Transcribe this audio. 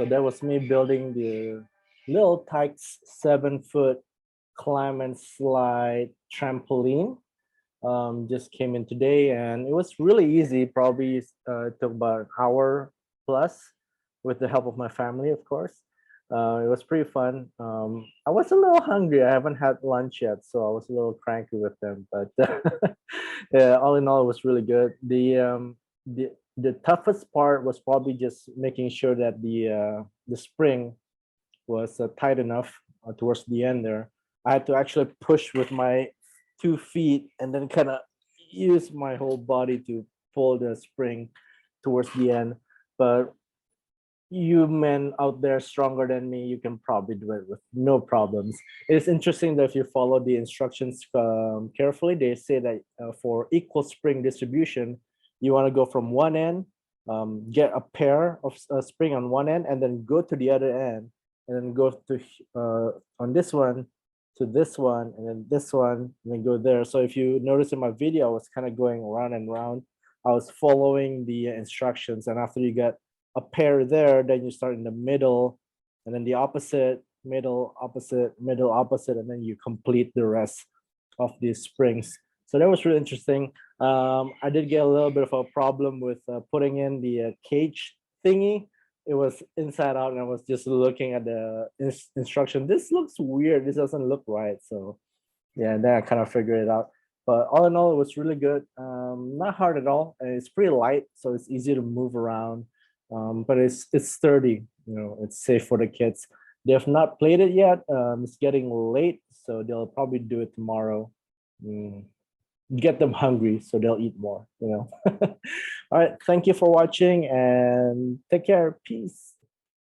So that was me building the little Tikes 7-foot climb and slide trampoline. Just came in today and it was really easy. Probably took about an hour plus with the help of my family, of course. It was pretty fun. I was a little hungry. I haven't had lunch yet, so I was a little cranky with them. But yeah, all in all, it was really good. The toughest part was probably just making sure that the spring was tight enough towards the end there. I had to actually push with my 2 feet and then kind of use my whole body to pull the spring towards the end. But you men out there stronger than me, you can probably do it with no problems. It's interesting that if you follow the instructions carefully, they say that for equal spring distribution, you want to go from one end, get a pair of spring on one end, and then go to the other end, and then go to on this one to this one, and then this one, and then go there. So if you notice in my video, I was kind of going round and round. I was following the instructions, and after you get a pair there, then you start in the middle, and then the opposite, middle, opposite, middle, opposite, and then you complete the rest of these springs. So that was really interesting. I did get a little bit of a problem with putting in the cage thingy. It was inside out, and I was just looking at the instruction. This looks weird. This doesn't look right. So yeah, and then I kind of figured it out. But all in all, it was really good. Not hard at all. And it's pretty light, so it's easy to move around. But it's sturdy. You know, it's safe for the kids. They have not played it yet. It's getting late, so they'll probably do it tomorrow. Get them hungry so they'll eat more. You know. All right. Thank you for watching and take care. Peace.